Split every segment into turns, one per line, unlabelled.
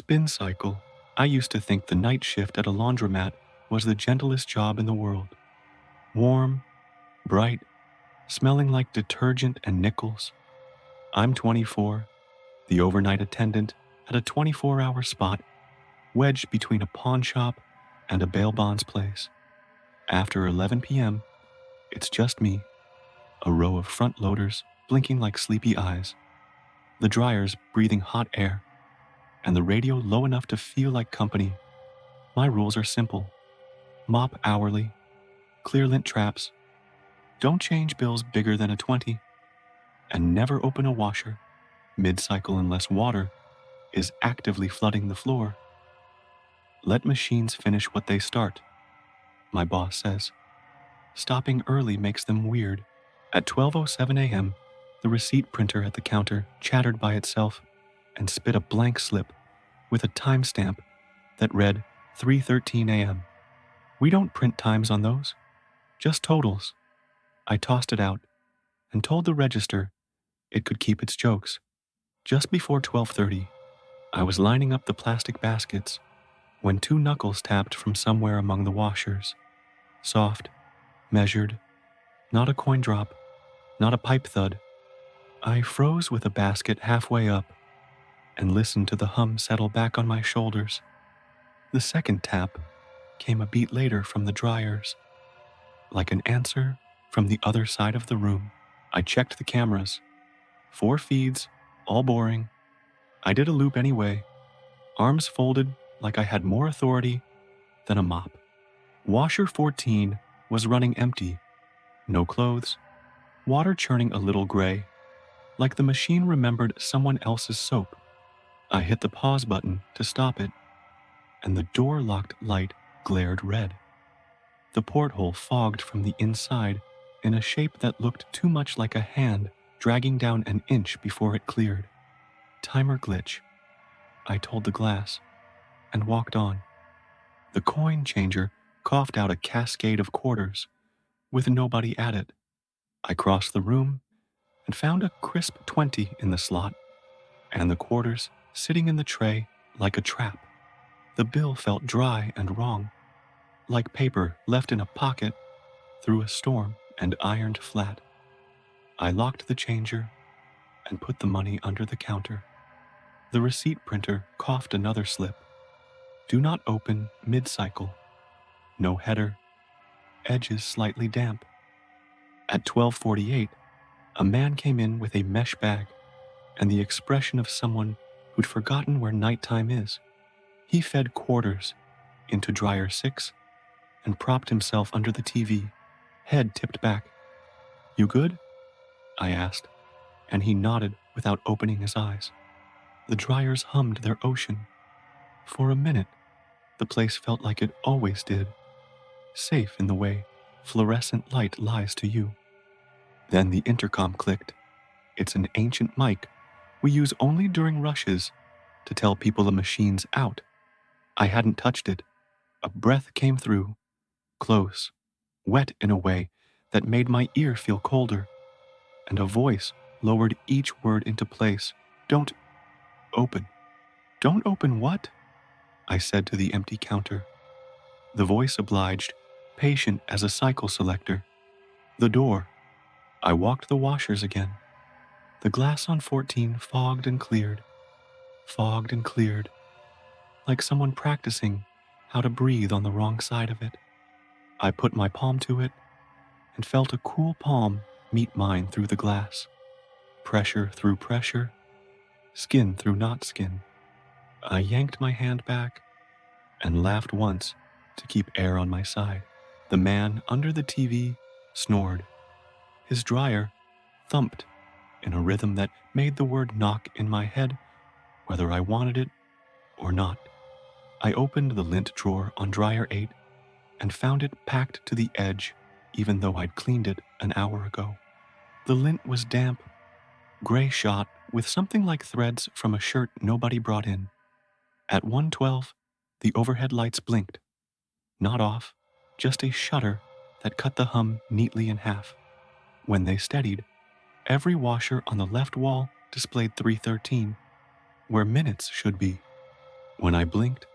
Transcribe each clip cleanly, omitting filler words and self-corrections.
Spin cycle. I used to think the night shift at a laundromat was the gentlest job in the world. Warm, bright, smelling like detergent and nickels. I'm 24, the overnight attendant at a 24-hour spot, wedged between a pawn shop and a bail bonds place. After 11 p.m., it's just me, a row of front loaders blinking like sleepy eyes, the dryers breathing hot air, and the radio low enough to feel like company. My rules are simple. Mop hourly, clear lint traps, don't change bills bigger than a 20, and never open a washer mid-cycle unless water is actively flooding the floor. Let machines finish what they start, my boss says. Stopping early makes them weird. At 12:07 a.m., the receipt printer at the counter chattered by itself and spit a blank slip with a timestamp that read 3:13 a.m. We don't print times on those, just totals. I tossed it out and told the register it could keep its jokes. Just before 12:30, I was lining up the plastic baskets when two knuckles tapped from somewhere among the washers. Soft, measured, not a coin drop, not a pipe thud. I froze with a basket halfway up and listened to the hum settle back on my shoulders. The second tap came a beat later from the dryers, like an answer from the other side of the room. I checked the cameras. 4 feeds, all boring. I did a loop anyway, arms folded like I had more authority than a mop. Washer 14 was running empty, no clothes, water churning a little gray, like the machine remembered someone else's soap. I hit the pause button to stop it, and the door-locked light glared red. The porthole fogged from the inside in a shape that looked too much like a hand dragging down an inch before it cleared. Timer glitch, I told the glass, and walked on. The coin changer coughed out a cascade of quarters, with nobody at it. I crossed the room and found a crisp 20 in the slot, and the quarters sitting in the tray like a trap. The bill felt dry and wrong, like paper left in a pocket through a storm and ironed flat. I locked the changer and put the money under the counter. The receipt printer coughed another slip. Do not open mid-cycle. No header. Edges slightly damp. At 12:48, a man came in with a mesh bag and the expression of someone who'd forgotten where nighttime is. He fed quarters into dryer 6 and propped himself under the TV, head tipped back. You good? I asked, and he nodded without opening his eyes. The dryers hummed their ocean. For a minute, the place felt like it always did, safe in the way fluorescent light lies to you. Then the intercom clicked. It's an ancient mic we use only during rushes to tell people the machine's out. I hadn't touched it. A breath came through, close, wet in a way that made my ear feel colder, and a voice lowered each word into place. Don't open. Don't open what? I said to the empty counter. The voice obliged, patient as a cycle selector. The door. I walked the washers again. The glass on 14 fogged and cleared, like someone practicing how to breathe on the wrong side of it. I put my palm to it and felt a cool palm meet mine through the glass. Pressure through pressure, skin through not skin. I yanked my hand back and laughed once to keep air on my side. The man under the TV snored. His dryer thumped in a rhythm that made the word knock in my head, whether I wanted it or not. I opened the lint drawer on dryer 8 and found it packed to the edge, even though I'd cleaned it an hour ago. The lint was damp, gray shot with something like threads from a shirt nobody brought in. At 1:12, the overhead lights blinked. Not off, just a shudder that cut the hum neatly in half. When they steadied, every washer on the left wall displayed 3:13, where minutes should be. When I blinked,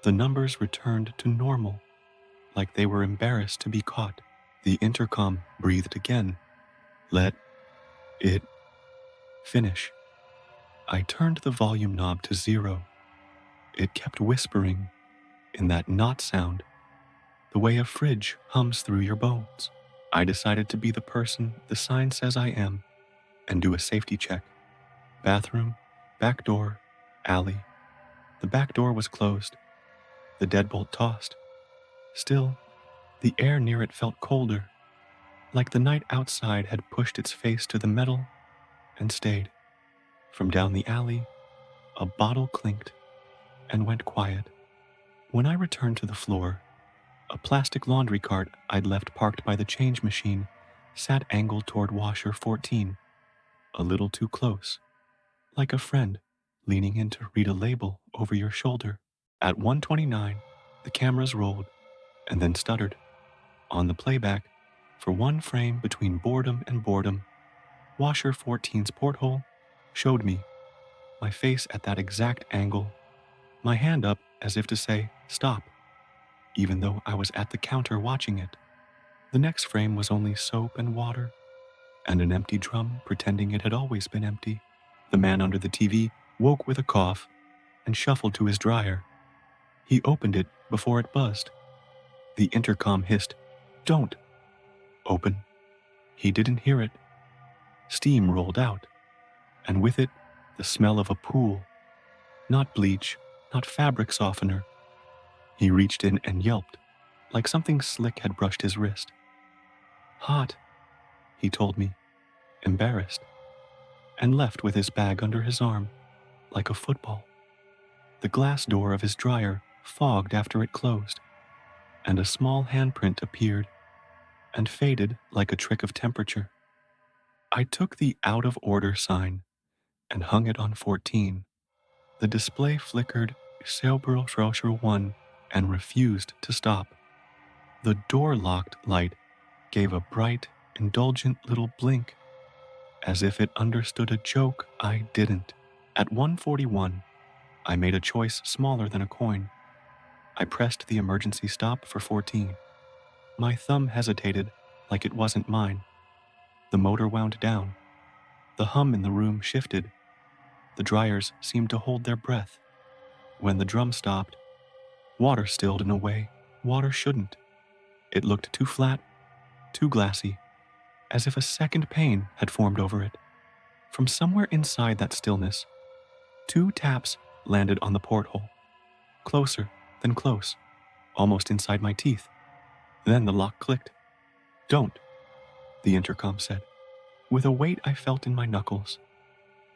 the numbers returned to normal, like they were embarrassed to be caught. The intercom breathed again. Let it finish. I turned the volume knob to 0. It kept whispering in that not sound, the way a fridge hums through your bones. I decided to be the person the sign says I am and do a safety check. Bathroom, back door, alley. The back door was closed, the deadbolt tossed. Still, the air near it felt colder, like the night outside had pushed its face to the metal and stayed. From down the alley, a bottle clinked and went quiet. When I returned to the floor, a plastic laundry cart I'd left parked by the change machine sat angled toward washer 14, a little too close, like a friend leaning in to read a label over your shoulder. At 1:29, the cameras rolled and then stuttered. On the playback, for one frame between boredom and boredom, washer 14's porthole showed me, my face at that exact angle, my hand up as if to say, stop, even though I was at the counter watching it. The next frame was only soap and water, and an empty drum pretending it had always been empty. The man under the TV woke with a cough and shuffled to his dryer. He opened it before it buzzed. The intercom hissed, "Don't open." He didn't hear it. Steam rolled out, and with it, the smell of a pool. Not bleach, not fabric softener. He reached in and yelped, like something slick had brushed his wrist. "Hot," he told me, embarrassed, and left with his bag under his arm, like a football. The glass door of his dryer fogged after it closed, and a small handprint appeared and faded like a trick of temperature. I took the out of order sign and hung it on 14. The display flickered Sauberl 1 and refused to stop. The door locked light gave a bright, indulgent little blink, as if it understood a joke I didn't. At 1:41, I made a choice smaller than a coin. I pressed the emergency stop for 14. My thumb hesitated like it wasn't mine. The motor wound down. The hum in the room shifted. The dryers seemed to hold their breath. When the drum stopped, water stilled in a way water shouldn't. It looked too flat, too glassy, as if a second pane had formed over it. From somewhere inside that stillness, 2 taps landed on the porthole, closer than close, almost inside my teeth. Then the lock clicked. "Don't," the intercom said, with a weight I felt in my knuckles.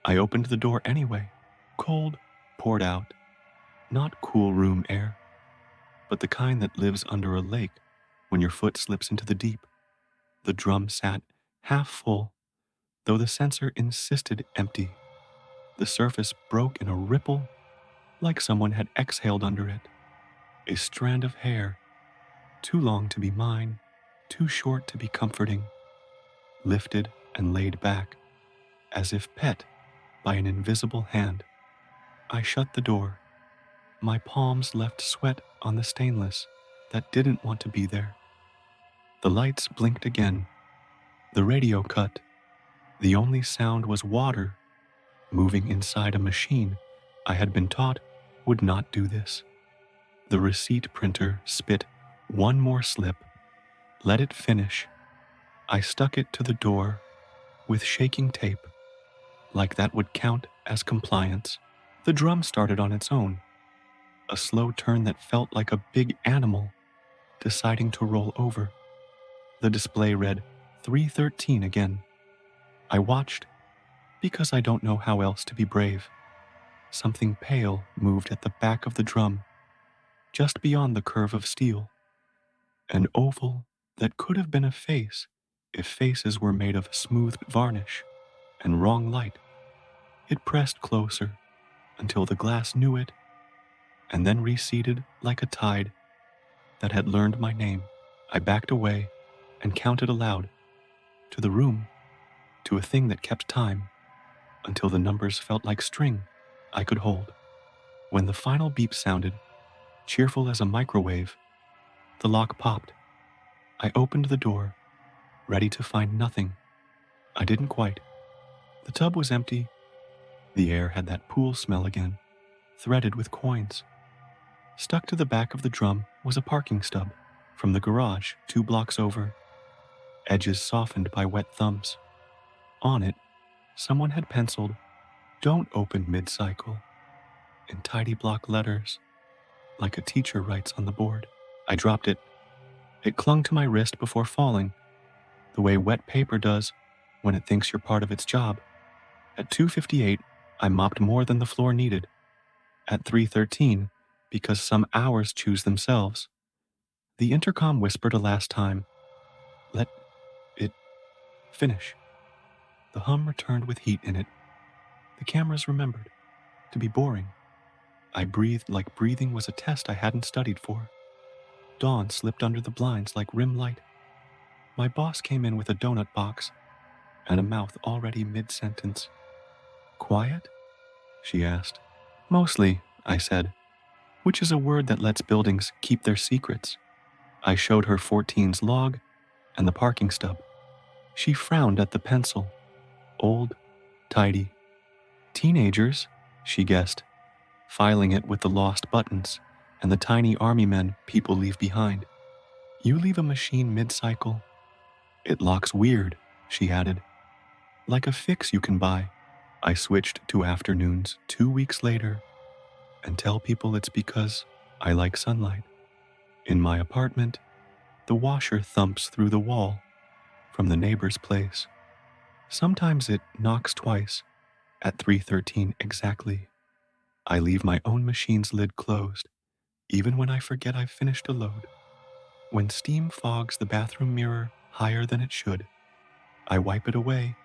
I opened the door anyway. Cold poured out, not cool room air, but the kind that lives under a lake when your foot slips into the deep. The drum sat half full, though the sensor insisted empty. The surface broke in a ripple, like someone had exhaled under it. A strand of hair, too long to be mine, too short to be comforting, lifted and laid back, as if pet by an invisible hand. I shut the door. My palms left sweat on the stainless that didn't want to be there. The lights blinked again. The radio cut. The only sound was water moving inside a machine I had been taught would not do this. The receipt printer spit one more slip. Let it finish. I stuck it to the door with shaking tape, like that would count as compliance. The drum started on its own, a slow turn that felt like a big animal deciding to roll over. The display read 313 again. I watched, because I don't know how else to be brave. Something pale moved at the back of the drum, just beyond the curve of steel. An oval that could have been a face if faces were made of smooth varnish and wrong light. It pressed closer until the glass knew it, and then receded like a tide that had learned my name. I backed away and counted aloud, to the room, to a thing that kept time, until the numbers felt like string I could hold. When the final beep sounded, cheerful as a microwave, the lock popped. I opened the door, ready to find nothing. I didn't quite. The tub was empty. The air had that pool smell again, threaded with coins. Stuck to the back of the drum was a parking stub from the garage 2 blocks over, edges softened by wet thumbs. On it, someone had penciled, "Don't open mid-cycle," in tidy block letters, like a teacher writes on the board. I dropped it. It clung to my wrist before falling, the way wet paper does when it thinks you're part of its job. At 2:58, I mopped more than the floor needed. At 3:13, because some hours choose themselves, the intercom whispered a last time, "Let it finish." The hum returned with heat in it. The cameras remembered to be boring. I breathed like breathing was a test I hadn't studied for. Dawn slipped under the blinds like rim light. My boss came in with a donut box and a mouth already mid-sentence. "Quiet?" she asked. "Mostly," I said, which is a word that lets buildings keep their secrets. I showed her 14's log and the parking stub. She frowned at the pencil. Old, tidy. "Teenagers," she guessed, filing it with the lost buttons and the tiny army men people leave behind. "You leave a machine mid-cycle, it locks weird," she added. "Like a fix you can buy." I switched to afternoons 2 weeks later and tell people it's because I like sunlight. In my apartment, the washer thumps through the wall from the neighbor's place. Sometimes it knocks twice at 3:13 exactly. I leave my own machine's lid closed, even when I forget I've finished a load. When steam fogs the bathroom mirror higher than it should, I wipe it away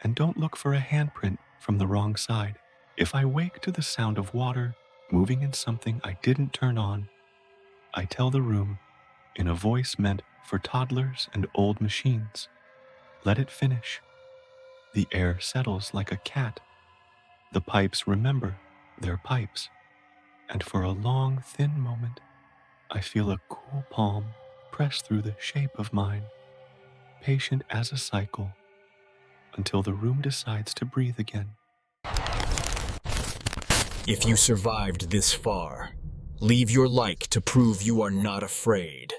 and don't look for a handprint from the wrong side. If I wake to the sound of water moving in something I didn't turn on, I tell the room in a voice meant for toddlers and old machines, "Let it finish." The air settles like a cat. The pipes remember their pipes. And for a long, thin moment, I feel a cool palm press through the shape of mine, patient as a cycle, until the room decides to breathe again.
If you survived this far, leave your like to prove you are not afraid.